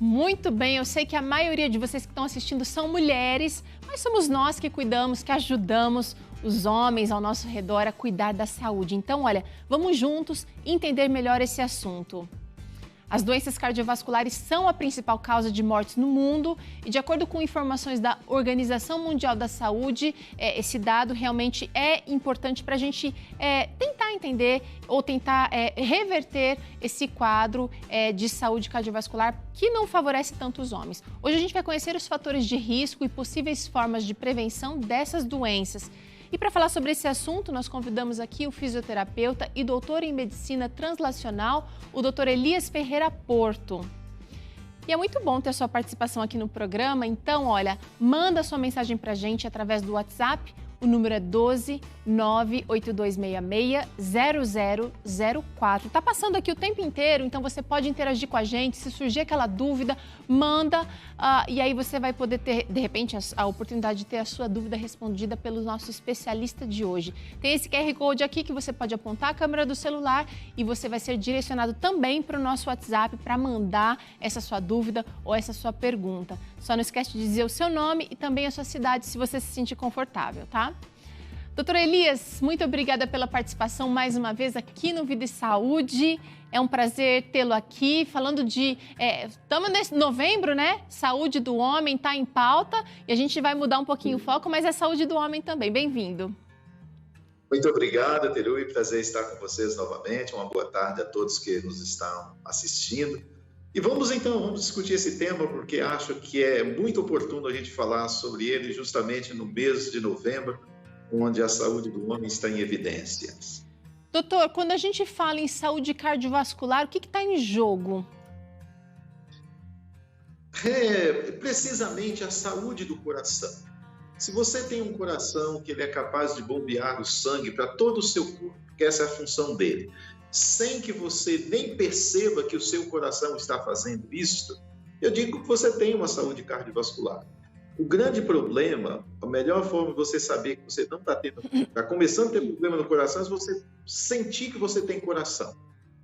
Muito bem, eu sei que a maioria de vocês que estão assistindo são mulheres, mas somos nós que cuidamos, que ajudamos os homens ao nosso redor a cuidar da saúde. Então, olha, vamos juntos entender melhor esse assunto. As doenças cardiovasculares são a principal causa de mortes no mundo e, de acordo com informações da Organização Mundial da Saúde, esse dado realmente é importante para a gente tentar entender ou tentar reverter esse quadro de saúde cardiovascular que não favorece tanto os homens. Hoje a gente vai conhecer os fatores de risco e possíveis formas de prevenção dessas doenças. E para falar sobre esse assunto, nós convidamos aqui o fisioterapeuta e doutor em medicina translacional, o Dr. Elias Ferreira Porto. E é muito bom ter a sua participação aqui no programa, então, olha, manda sua mensagem para a gente através do WhatsApp, o número é 12 98266 0004. Tá passando aqui o tempo inteiro, então você pode interagir com a gente, se surgir aquela dúvida, manda e aí você vai poder ter, de repente, a oportunidade de ter a sua dúvida respondida pelo nosso especialista de hoje. Tem esse QR Code aqui que você pode apontar a câmera do celular e você vai ser direcionado também para o nosso WhatsApp para mandar essa sua dúvida ou essa sua pergunta. Só não esquece de dizer o seu nome e também a sua cidade, se você se sentir confortável, tá? Doutor Elias, muito obrigada pela participação mais uma vez aqui no Vida e Saúde. É um prazer tê-lo aqui, falando de... Estamos nesse novembro, né? Saúde do homem está em pauta e a gente vai mudar um pouquinho o foco, mas é saúde do homem também. Bem-vindo. Muito obrigado, Terui. Prazer estar com vocês novamente. Uma boa tarde a todos que nos estão assistindo. E vamos discutir esse tema, porque acho que é muito oportuno a gente falar sobre ele justamente no mês de novembro, onde a saúde do homem está em evidências. Doutor, quando a gente fala em saúde cardiovascular, o que está em jogo? Precisamente a saúde do coração. Se você tem um coração que ele é capaz de bombear o sangue para todo o seu corpo, que essa é a função dele, sem que você nem perceba que o seu coração está fazendo isso, eu digo que você tem uma saúde cardiovascular. O grande problema, a melhor forma de você saber que você não está começando a ter problema no coração, é se você sentir que você tem coração.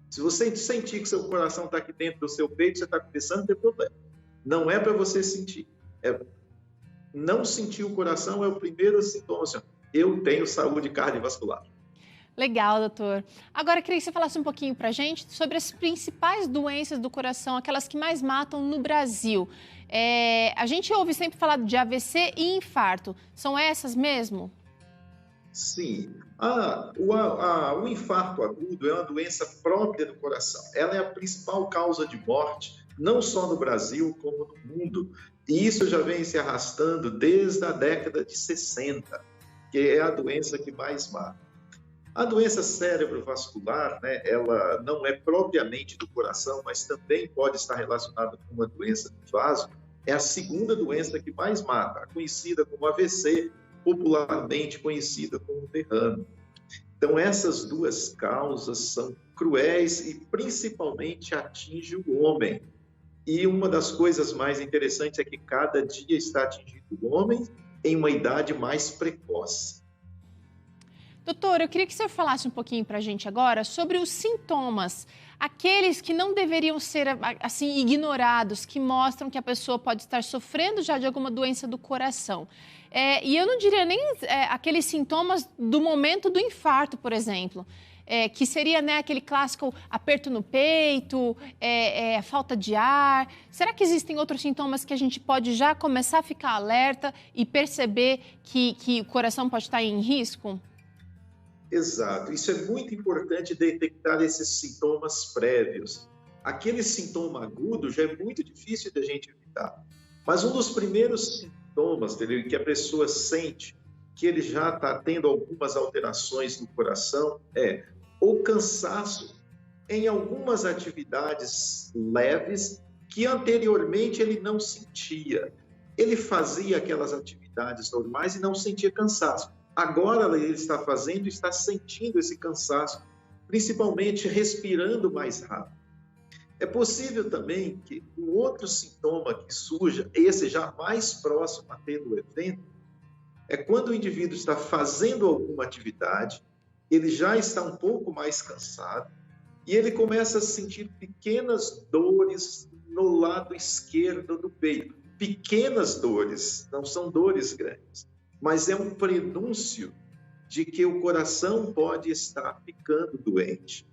Se você sentir que seu coração está aqui dentro do seu peito, você está começando a ter problema. Não é para você sentir. Não sentir o coração é o primeiro sintoma. Assim, eu tenho saúde cardiovascular. Legal, doutor. Agora, queria que você falasse um pouquinho para a gente sobre as principais doenças do coração, aquelas que mais matam no Brasil. A gente ouve sempre falar de AVC e infarto. São essas mesmo? Sim. O infarto agudo é uma doença própria do coração. Ela é a principal causa de morte, não só no Brasil, como no mundo. E isso já vem se arrastando desde a década de 60, que é a doença que mais mata. A doença cerebrovascular, né, ela não é propriamente do coração, mas também pode estar relacionada com uma doença do vaso. É a segunda doença que mais mata, conhecida como AVC, popularmente conhecida como derrame. Então, essas duas causas são cruéis e principalmente atingem o homem. E uma das coisas mais interessantes é que cada dia está atingindo o homem em uma idade mais precoce. Doutor, eu queria que o senhor falasse um pouquinho para a gente agora sobre os sintomas, aqueles que não deveriam ser assim ignorados, que mostram que a pessoa pode estar sofrendo já de alguma doença do coração. E eu não diria nem aqueles sintomas do momento do infarto, por exemplo, que seria, né, aquele clássico aperto no peito, falta de ar. Será que existem outros sintomas que a gente pode já começar a ficar alerta e perceber que o coração pode estar em risco? Exato, isso é muito importante detectar esses sintomas prévios. Aquele sintoma agudo já é muito difícil de a gente evitar, mas um dos primeiros sintomas que a pessoa sente que ele já está tendo algumas alterações no coração é o cansaço em algumas atividades leves que anteriormente ele não sentia. Ele fazia aquelas atividades normais e não sentia cansaço. Agora ele está fazendo, está sentindo esse cansaço, principalmente respirando mais rápido. É possível também que um outro sintoma que surja, esse já mais próximo até do evento, é quando o indivíduo está fazendo alguma atividade, ele já está um pouco mais cansado e ele começa a sentir pequenas dores no lado esquerdo do peito. Pequenas dores, não são dores grandes, mas é um prenúncio de que o coração pode estar ficando doente.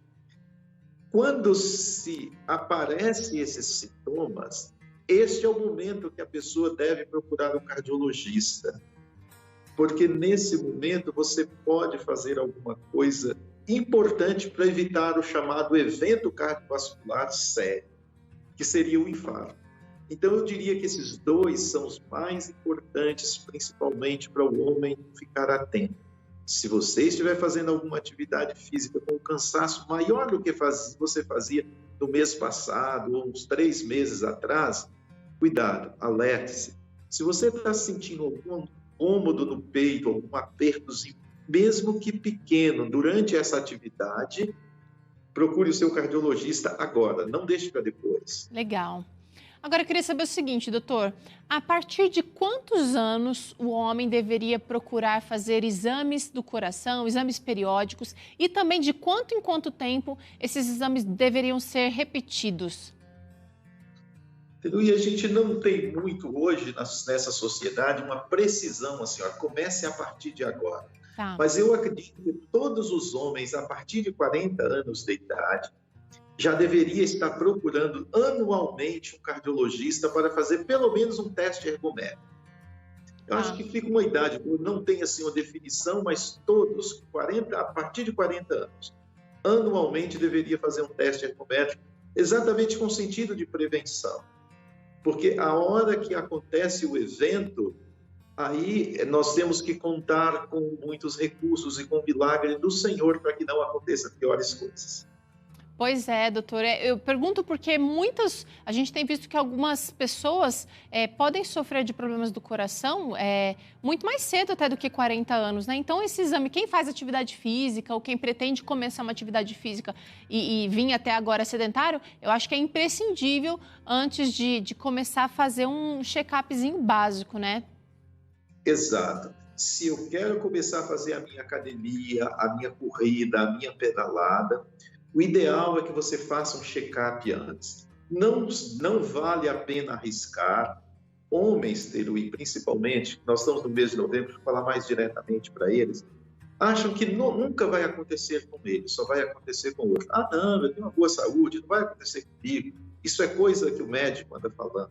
Quando se aparecem esses sintomas, este é o momento que a pessoa deve procurar um cardiologista, porque nesse momento você pode fazer alguma coisa importante para evitar o chamado evento cardiovascular sério, que seria o infarto. Então, eu diria que esses dois são os mais importantes, principalmente para o homem ficar atento. Se você estiver fazendo alguma atividade física com um cansaço maior do que você fazia no mês passado ou uns 3 meses atrás, cuidado, alerte-se. Se você está sentindo algum incômodo no peito, algum apertozinho, mesmo que pequeno, durante essa atividade, procure o seu cardiologista agora, não deixe para depois. Legal. Agora, eu queria saber o seguinte, doutor, a partir de quantos anos o homem deveria procurar fazer exames do coração, exames periódicos, e também de quanto em quanto tempo esses exames deveriam ser repetidos? E a gente não tem muito hoje nessa sociedade uma precisão assim, ó, comece a partir de agora. Tá. Mas eu acredito que todos os homens, a partir de 40 anos de idade, já deveria estar procurando anualmente um cardiologista para fazer pelo menos um teste ergométrico. Eu acho que fica uma idade, não tem assim uma definição, mas todos, a partir de 40 anos, anualmente deveria fazer um teste ergométrico, exatamente com sentido de prevenção. Porque a hora que acontece o evento, aí nós temos que contar com muitos recursos e com o milagre do Senhor para que não aconteçam piores coisas. Pois é, doutor. Eu pergunto porque a gente tem visto que algumas pessoas podem sofrer de problemas do coração muito mais cedo até do que 40 anos, né? Então, esse exame, quem faz atividade física ou quem pretende começar uma atividade física e vir até agora sedentário, eu acho que é imprescindível antes de começar a fazer um check-upzinho básico, né? Exato. Se eu quero começar a fazer a minha academia, a minha corrida, a minha pedalada, o ideal é que você faça um check-up antes. Não vale a pena arriscar. Homens, Terui, principalmente, nós estamos no mês de novembro, vou falar mais diretamente para eles, acham que nunca vai acontecer com eles, só vai acontecer com o outro. Ah, não, eu tenho uma boa saúde, não vai acontecer comigo. Isso é coisa que o médico anda falando.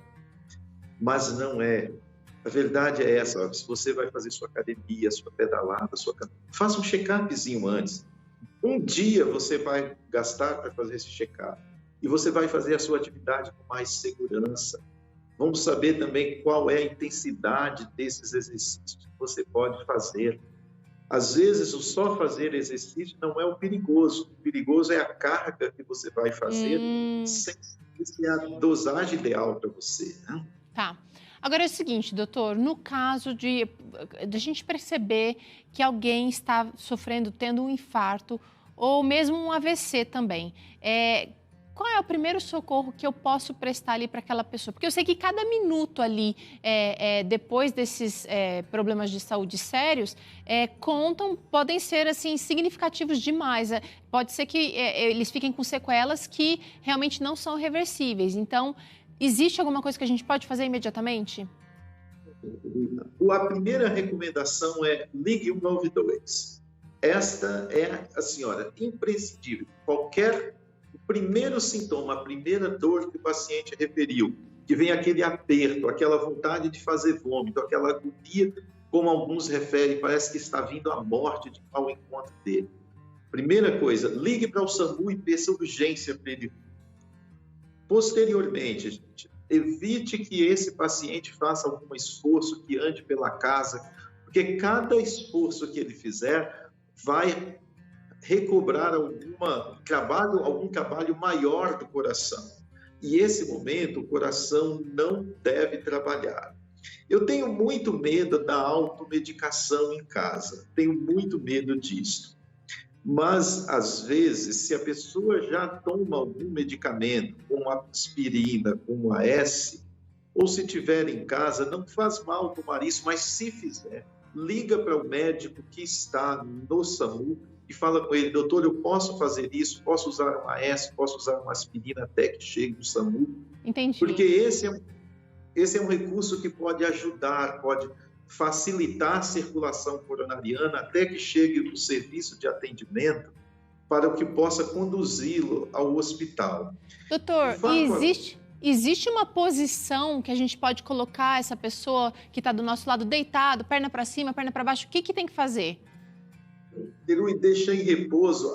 Mas não é. A verdade é essa, ó, se você vai fazer sua academia, sua pedalada, faça um check-upzinho antes. Um dia você vai gastar para fazer esse check-up e você vai fazer a sua atividade com mais segurança. Vamos saber também qual é a intensidade desses exercícios que você pode fazer. Às vezes, o só fazer exercício não é o perigoso. O perigoso é a carga que você vai fazer sem ser a dosagem ideal para você, né? Tá. Agora é o seguinte, doutor, no caso de a gente perceber que alguém está sofrendo, tendo um infarto ou mesmo um AVC também, qual é o primeiro socorro que eu posso prestar ali para aquela pessoa? Porque eu sei que cada minuto ali, depois desses problemas de saúde sérios, podem ser assim significativos demais. Pode ser que eles fiquem com sequelas que realmente não são reversíveis. Então, existe alguma coisa que a gente pode fazer imediatamente? A primeira recomendação é ligue 192. Esta é, a senhora, imprescindível. O primeiro sintoma, a primeira dor que o paciente referiu, que vem aquele aperto, aquela vontade de fazer vômito, aquela agonia, como alguns referem, parece que está vindo a morte ao encontro dele. Primeira coisa, ligue para o SAMU e peça urgência para ele. Posteriormente, gente, evite que esse paciente faça algum esforço, que ande pela casa, porque cada esforço que ele fizer vai recobrar algum trabalho maior do coração. E esse momento, o coração não deve trabalhar. Eu tenho muito medo da automedicação em casa, tenho muito medo disso. Mas, às vezes, se a pessoa já toma algum medicamento, como a aspirina, como a S, ou se tiver em casa, não faz mal tomar isso, mas se fizer, liga para o médico que está no SAMU e fala com ele, doutor, eu posso fazer isso, posso usar uma AS, posso usar uma aspirina até que chegue no SAMU. Entendi. Porque esse é um recurso que pode ajudar, pode facilitar a circulação coronariana até que chegue no serviço de atendimento para o que possa conduzi-lo ao hospital. Doutor, existe uma posição que a gente pode colocar essa pessoa que está do nosso lado deitado, perna para cima, perna para baixo, o que tem que fazer? Ele deixa em repouso,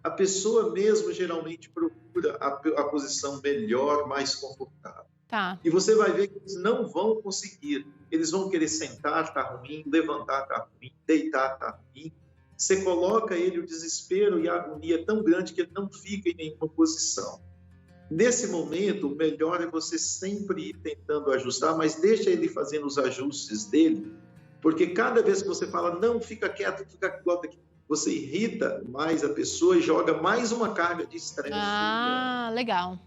a pessoa mesmo geralmente procura a posição melhor, mais confortável. Tá. E você vai ver que eles não vão conseguir. Eles vão querer sentar, tá ruim, levantar, tá ruim, deitar, tá ruim. Você coloca ele, o desespero e a agonia é tão grande que ele não fica em nenhuma posição. Nesse momento, o melhor é você sempre ir tentando ajustar, mas deixa ele fazendo os ajustes dele, porque cada vez que você fala, não, fica quieto, fica quieto, você irrita mais a pessoa e joga mais uma carga de estresse. Ah, legal.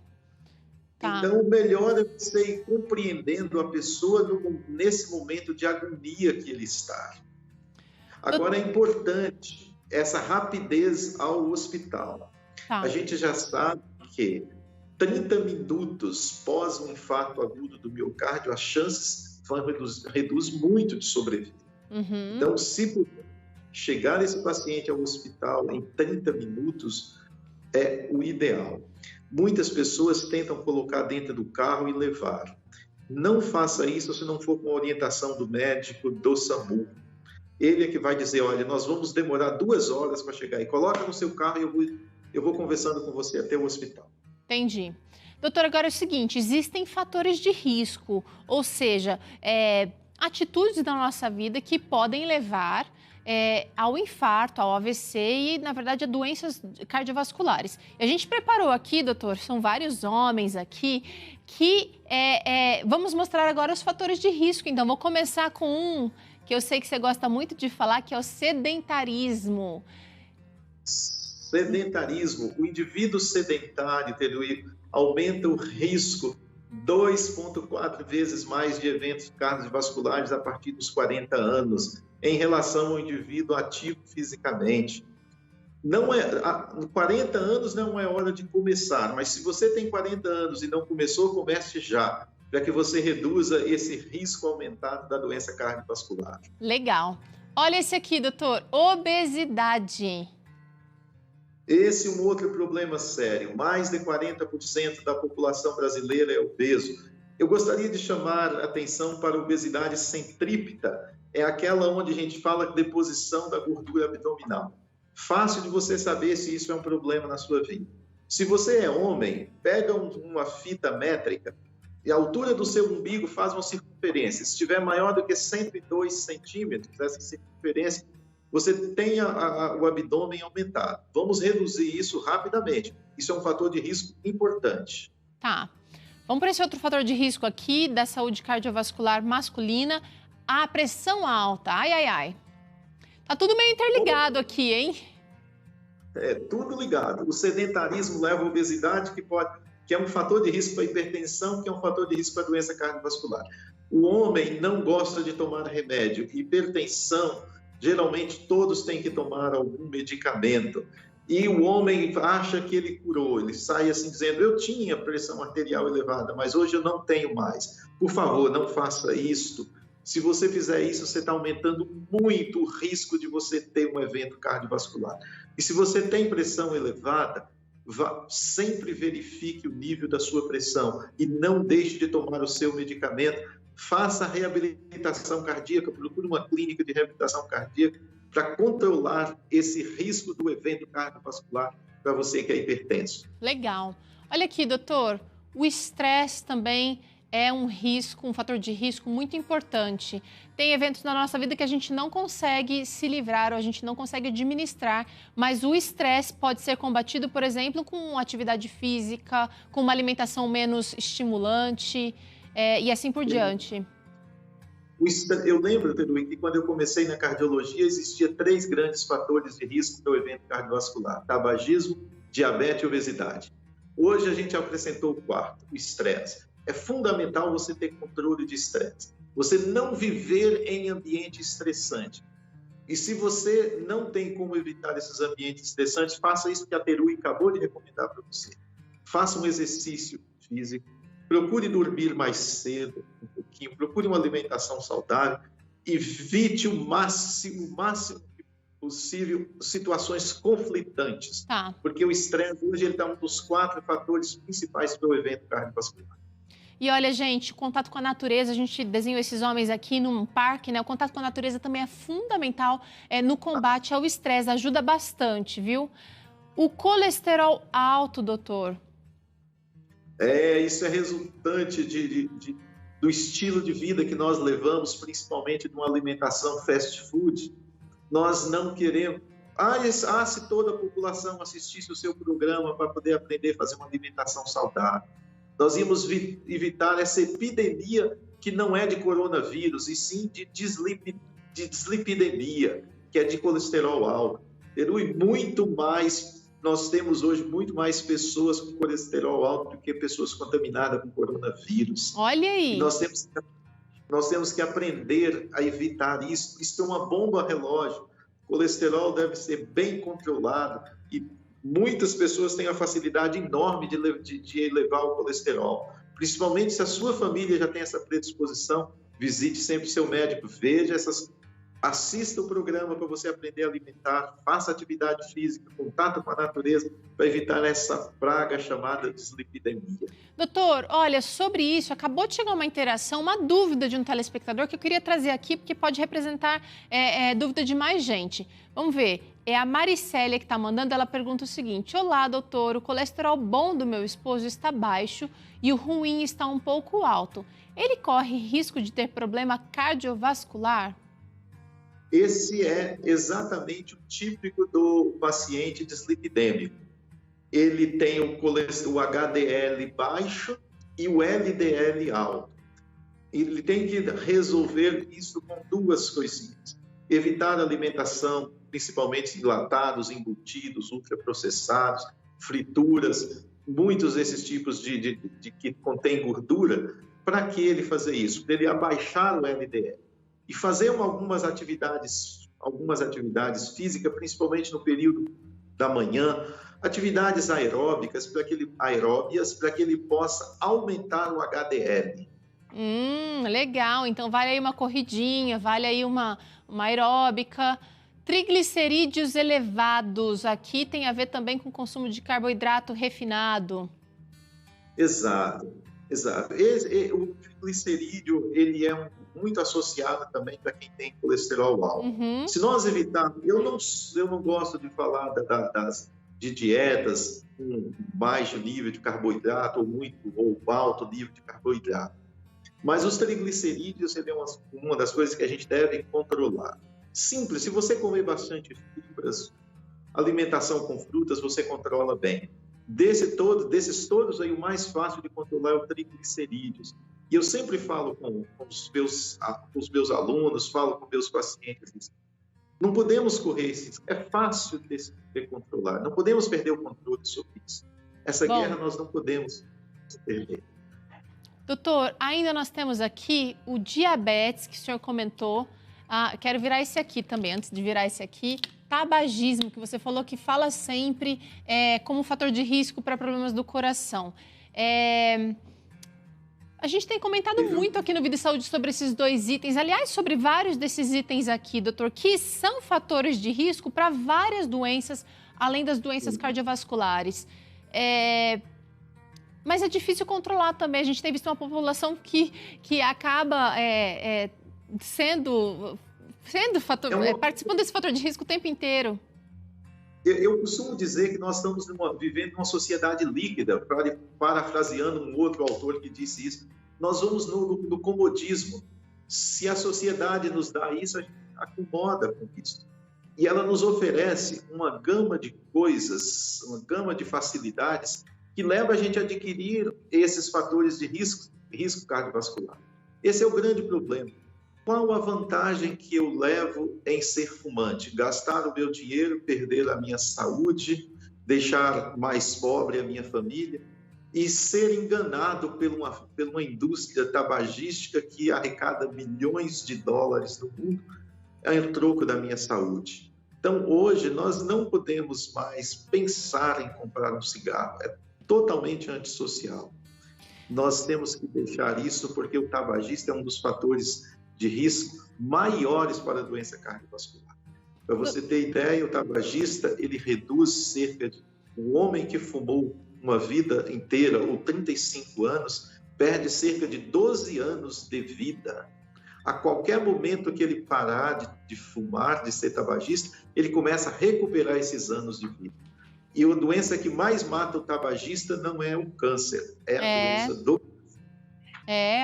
Tá. Então, o melhor é você ir compreendendo a pessoa nesse momento de agonia que ele está. Agora, é importante essa rapidez ao hospital. Tá. A gente já sabe que 30 minutos pós um infarto agudo do miocárdio, as chances reduz muito de sobreviver. Uhum. Então, se puder chegar esse paciente ao hospital em 30 minutos, é o ideal. Muitas pessoas tentam colocar dentro do carro e levar. Não faça isso se não for com a orientação do médico, do SAMU. Ele é que vai dizer, olha, nós vamos demorar 2 horas para chegar aí. Coloca no seu carro e eu vou conversando com você até o hospital. Entendi. Doutor, agora é o seguinte, existem fatores de risco, ou seja, atitudes da nossa vida que podem levar ao infarto, ao AVC e, na verdade, a doenças cardiovasculares. E a gente preparou aqui, doutor, são vários homens aqui, que vamos mostrar agora os fatores de risco. Então, vou começar com um que eu sei que você gosta muito de falar, que é o sedentarismo. Sedentarismo. O indivíduo sedentário, aumenta o risco 2,4 vezes mais de eventos cardiovasculares a partir dos 40 anos, em relação ao indivíduo ativo fisicamente. 40 anos não é hora de começar, mas se você tem 40 anos e não começou, comece já, para que você reduza esse risco aumentado da doença cardiovascular. Legal. Olha esse aqui, doutor, obesidade. Esse é um outro problema sério. Mais de 40% da população brasileira é obeso. Eu gostaria de chamar a atenção para a obesidade centrípeta. É aquela onde a gente fala de deposição da gordura abdominal. Fácil de você saber se isso é um problema na sua vida. Se você é homem, pega uma fita métrica e a altura do seu umbigo faz uma circunferência. Se estiver maior do que 102 centímetros, essa circunferência, você tem o abdômen aumentado. Vamos reduzir isso rapidamente. Isso é um fator de risco importante. Tá. Vamos para esse outro fator de risco aqui, da saúde cardiovascular masculina, a pressão alta. Ai, ai, ai. Tá tudo meio interligado aqui, hein? É, tudo ligado. O sedentarismo leva à obesidade, que é um fator de risco para a hipertensão, que é um fator de risco para a doença cardiovascular. O homem não gosta de tomar remédio. Hipertensão, geralmente todos têm que tomar algum medicamento. E o homem acha que ele curou, ele sai assim dizendo, eu tinha pressão arterial elevada, mas hoje eu não tenho mais. Por favor, não faça isto. Se você fizer isso, você está aumentando muito o risco de você ter um evento cardiovascular. E se você tem pressão elevada, sempre verifique o nível da sua pressão e não deixe de tomar o seu medicamento. Faça a reabilitação cardíaca, procure uma clínica de reabilitação cardíaca para controlar esse risco do evento cardiovascular para você que é hipertenso. Legal. Olha aqui, doutor, o estresse também é um risco, um fator de risco muito importante. Tem eventos na nossa vida que a gente não consegue se livrar ou a gente não consegue administrar, mas o estresse pode ser combatido, por exemplo, com atividade física, com uma alimentação menos estimulante e assim por diante. Eu lembro, Pedro, que quando eu comecei na cardiologia, existia 3 grandes fatores de risco para o evento cardiovascular: tabagismo, diabetes e obesidade. Hoje a gente acrescentou o 4º, o estresse. É fundamental você ter controle de estresse. Você não viver em ambiente estressante. E se você não tem como evitar esses ambientes estressantes, faça isso que a Terui acabou de recomendar para você. Faça um exercício físico, procure dormir mais cedo, um pouquinho, procure uma alimentação saudável, evite o máximo possível situações conflitantes, porque o estresse hoje está um dos 4 fatores principais para o evento cardiovascular. E olha, gente, o contato com a natureza, a gente desenhou esses homens aqui num parque, né? O contato com a natureza também é fundamental no combate ao estresse, ajuda bastante, viu? O colesterol alto, doutor. Isso é resultante do estilo de vida que nós levamos, principalmente de uma alimentação fast food. Nós não queremos... se toda a população assistisse o seu programa para poder aprender a fazer uma alimentação saudável, nós íamos evitar essa epidemia que não é de coronavírus, e sim de dislipidemia, que é de colesterol alto. Nós temos hoje muito mais pessoas com colesterol alto do que pessoas contaminadas com coronavírus. Olha aí! E nós temos que aprender a evitar isso. Isso é uma bomba relógio. O colesterol deve ser bem controlado e muitas pessoas têm a facilidade enorme de elevar o colesterol. Principalmente se a sua família já tem essa predisposição, visite sempre seu médico, assista o programa para você aprender a alimentar, faça atividade física, contato com a natureza, para evitar essa praga chamada dislipidemia. Doutor, olha, sobre isso, acabou de chegar uma interação, uma dúvida de um telespectador que eu queria trazer aqui, porque pode representar dúvida de mais gente. Vamos ver, é a Maricélia que está mandando, ela pergunta o seguinte: olá, doutor, o colesterol bom do meu esposo está baixo e o ruim está um pouco alto. Ele corre risco de ter problema cardiovascular? Esse é exatamente o típico do paciente dislipidêmico. Ele tem o HDL baixo e o LDL alto. Ele tem que resolver isso com 2 coisinhas. Evitar a alimentação, principalmente enlatados, embutidos, ultraprocessados, frituras, muitos desses tipos de que contém gordura. Para que ele fazer isso? Para ele abaixar o LDL. E fazer algumas atividades físicas, principalmente no período da manhã, atividades aeróbicas para que ele possa aumentar o HDL. Legal, então vale aí uma corridinha, vale aí uma aeróbica. Triglicerídeos elevados, aqui tem a ver também com o consumo de carboidrato refinado. Exato. O triglicerídeo, ele é muito associado também para quem tem colesterol alto. Se nós evitarmos, eu não gosto de falar de dietas com baixo nível de carboidrato ou alto nível de carboidrato, mas os triglicerídeos é uma das coisas que a gente deve controlar. Simples, se você comer bastante fibras, alimentação com frutas, você controla bem. Desses todos aí, o mais fácil de controlar é o triglicerídeos. E eu sempre falo com os meus alunos, falo com meus pacientes, não podemos correr esse risco. É fácil de controlar, não podemos perder o controle sobre isso. Essa guerra nós não podemos perder. Doutor, ainda nós temos aqui o diabetes, que o senhor comentou. Quero virar esse aqui também, antes de virar esse aqui. Tabagismo, que você falou que fala sempre como fator de risco para problemas do coração. A gente tem comentado muito aqui no Vida e Saúde sobre esses 2 itens, aliás, sobre vários desses itens aqui, doutor, que são fatores de risco para várias doenças, além das doenças cardiovasculares. Mas é difícil controlar também. A gente tem visto uma população que acaba participando desse fator de risco o tempo inteiro. Eu costumo dizer que nós estamos vivendo numa sociedade líquida, parafraseando um outro autor que disse isso. Nós vamos no comodismo. Se a sociedade nos dá isso, a gente acomoda com isso. E ela nos oferece uma gama de coisas, uma gama de facilidades que leva a gente a adquirir esses fatores de risco cardiovascular. Esse é o grande problema. Qual a vantagem que eu levo em ser fumante? Gastar o meu dinheiro, perder a minha saúde, deixar mais pobre a minha família e ser enganado por uma indústria tabagística que arrecada milhões de dólares no mundo em troco da minha saúde. Então, hoje, nós não podemos mais pensar em comprar um cigarro. É totalmente antissocial. Nós temos que deixar isso porque o tabagista é um dos fatores de risco maiores para a doença cardiovascular. Para você ter ideia, o tabagista, ele reduz cerca de... Um homem que fumou uma vida inteira, ou 35 anos, perde cerca de 12 anos de vida. A qualquer momento que ele parar de fumar, de ser tabagista, ele começa a recuperar esses anos de vida. E a doença que mais mata o tabagista não é o câncer, é a doença do...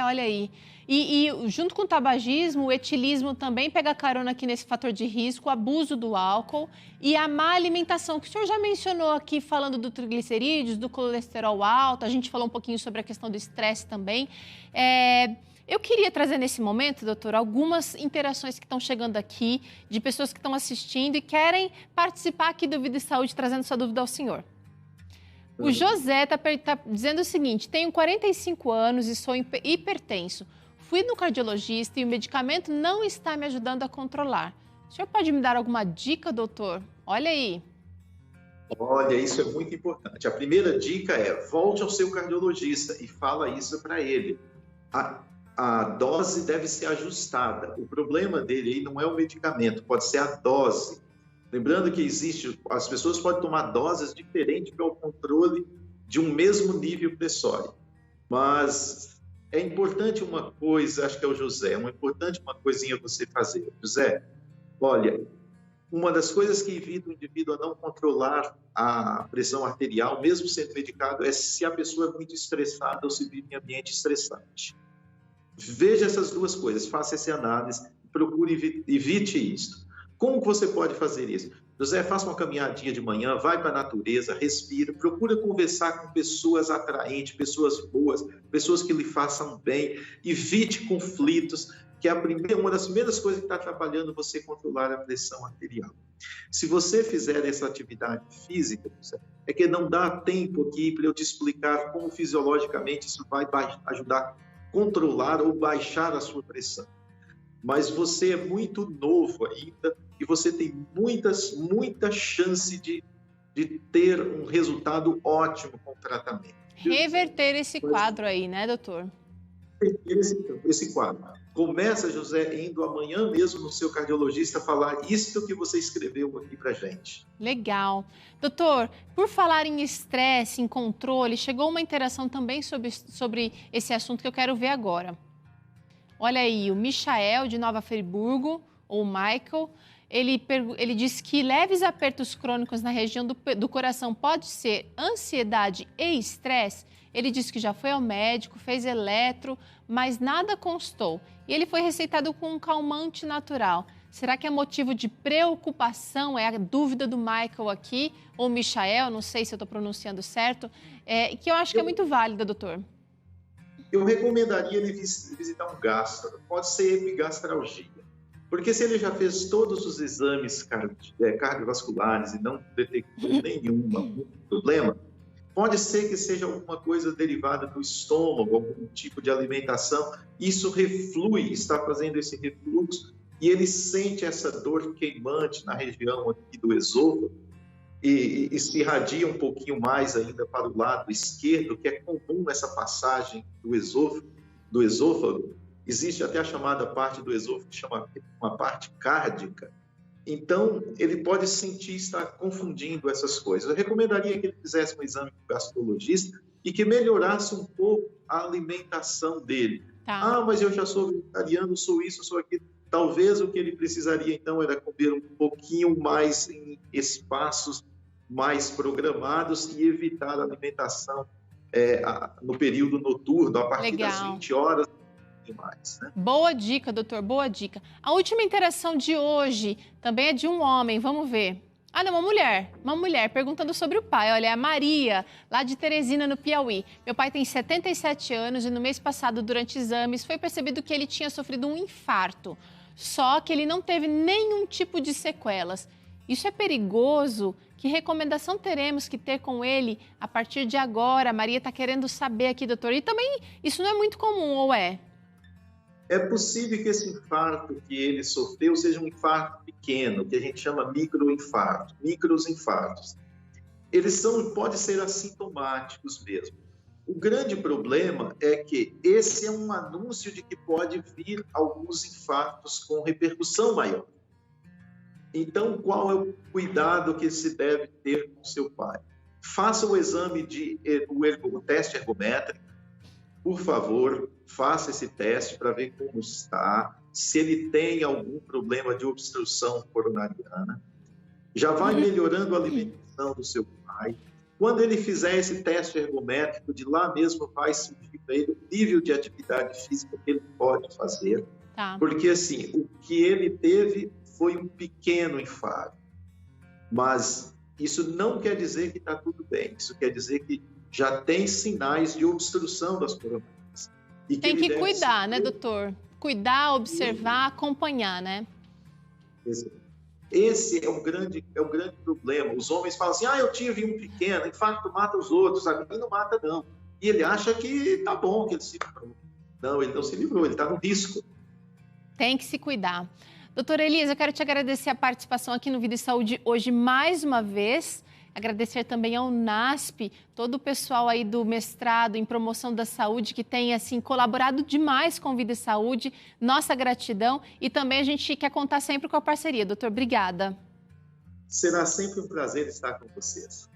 Olha aí. E junto com o tabagismo, o etilismo também pega carona aqui nesse fator de risco, o abuso do álcool e a má alimentação, que o senhor já mencionou aqui, falando do triglicerídeos, do colesterol alto, a gente falou um pouquinho sobre a questão do estresse também. Eu queria trazer nesse momento, doutor, algumas interações que estão chegando aqui, de pessoas que estão assistindo e querem participar aqui do Vida e Saúde, trazendo sua dúvida ao senhor. O José está dizendo o seguinte: tenho 45 anos e sou hipertenso. Fui no cardiologista e o medicamento não está me ajudando a controlar. O senhor pode me dar alguma dica, doutor? Olha aí. Olha, isso é muito importante. A primeira dica é: volte ao seu cardiologista e fala isso para ele. A dose deve ser ajustada. O problema dele aí não é o medicamento, pode ser a dose. Lembrando que as pessoas podem tomar doses diferentes para o controle de um mesmo nível pressório. Mas é importante uma coisa, acho que é o José, uma coisinha você fazer. José, olha, uma das coisas que evita o indivíduo a não controlar a pressão arterial, mesmo sendo medicado, é se a pessoa é muito estressada ou se vive em ambiente estressante. Veja essas duas coisas, faça essa análise, procure, evite isso. Como que você pode fazer isso? José, faça uma caminhadinha de manhã, vai para a natureza, respira, procura conversar com pessoas atraentes, pessoas boas, pessoas que lhe façam bem, evite conflitos, que é uma das primeiras coisas que está atrapalhando você controlar a pressão arterial. Se você fizer essa atividade física, é que não dá tempo aqui para eu te explicar como fisiologicamente isso vai ajudar a controlar ou baixar a sua pressão. Mas você é muito novo ainda e você tem muita chance de ter um resultado ótimo com o tratamento. Reverter esse quadro aí, né, doutor? Esse quadro. Começa, José, indo amanhã mesmo no seu cardiologista falar isso que você escreveu aqui pra gente. Legal. Doutor, por falar em estresse, em controle, chegou uma interação também sobre esse assunto que eu quero ver agora. Olha aí, o Michael, de Nova Friburgo, ou Michael, ele diz que leves apertos crônicos na região do coração pode ser ansiedade e estresse. Ele disse que já foi ao médico, fez eletro, mas nada constou. E ele foi receitado com um calmante natural. Será que é motivo de preocupação? É a dúvida do Michael aqui, ou Michael, não sei se eu estou pronunciando certo, que eu acho que é muito válida, doutor. Eu recomendaria ele visitar um gastro, pode ser epigastralgia. Porque se ele já fez todos os exames cardiovasculares e não detectou nenhum problema, pode ser que seja alguma coisa derivada do estômago, algum tipo de alimentação. Isso reflui, está fazendo esse refluxo, e ele sente essa dor queimante na região aqui do esôfago, e se irradia um pouquinho mais ainda para o lado esquerdo, que é comum essa passagem do esôfago. Existe até a chamada parte do esôfago, que chama uma parte cárdica. Então, ele pode sentir estar confundindo essas coisas. Eu recomendaria que ele fizesse um exame com o gastrologista e que melhorasse um pouco a alimentação dele. Tá. Mas eu já sou vegetariano, sou isso, sou aquilo. Talvez o que ele precisaria, então, era comer um pouquinho mais em espaços mais programados e evitar a alimentação no período noturno, a partir das 20 horas. Mais, né? Boa dica, doutor, boa dica. A última interação de hoje também é de um homem, vamos ver. Não, uma mulher perguntando sobre o pai. Olha, é a Maria, lá de Teresina, no Piauí. Meu pai tem 77 anos e no mês passado, durante exames, foi percebido que ele tinha sofrido um infarto. Só que ele não teve nenhum tipo de sequelas. Isso é perigoso? Que recomendação teremos que ter com ele a partir de agora? A Maria está querendo saber aqui, doutor. E também, isso não é muito comum, ou é? É possível que esse infarto que ele sofreu seja um infarto pequeno, que a gente chama microinfarto, microinfartos. Eles podem ser assintomáticos mesmo. O grande problema é que esse é um anúncio de que pode vir alguns infartos com repercussão maior. Então, qual é o cuidado que se deve ter com seu pai? Faça o exame o teste ergométrico. Por favor, faça esse teste para ver como está, se ele tem algum problema de obstrução coronariana. Já vai melhorando a alimentação do seu pai. Quando ele fizer esse teste ergométrico, de lá mesmo vai surgir para ele o nível de atividade física que ele pode fazer. Tá. Porque, assim, o que ele teve foi um pequeno infarto. Mas isso não quer dizer que está tudo bem. Isso quer dizer que já tem sinais de obstrução das coronarias. Tem que cuidar, né, doutor? Cuidar, observar, acompanhar, né? Esse é o grande problema. Os homens falam assim, eu tive um pequeno, infarto mata os outros, a mim não mata não. E ele acha que tá bom, que ele se livrou. Não, ele não se livrou, ele está no risco. Tem que se cuidar. Doutora Elisa, eu quero te agradecer a participação aqui no Vida e Saúde hoje mais uma vez. Agradecer também ao NASP, todo o pessoal aí do mestrado em promoção da saúde que tem assim colaborado demais com Vida e Saúde. Nossa gratidão e também a gente quer contar sempre com a parceria. Doutor, obrigada. Será sempre um prazer estar com vocês.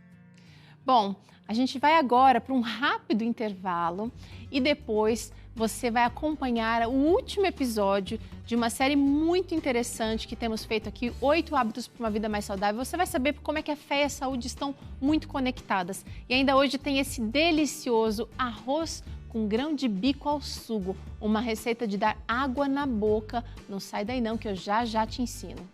Bom, a gente vai agora para um rápido intervalo e depois você vai acompanhar o último episódio de uma série muito interessante que temos feito aqui, 8 hábitos para uma vida mais saudável. Você vai saber como é que a fé e a saúde estão muito conectadas. E ainda hoje tem esse delicioso arroz com grão de bico ao sugo, uma receita de dar água na boca. Não sai daí não, que eu já te ensino.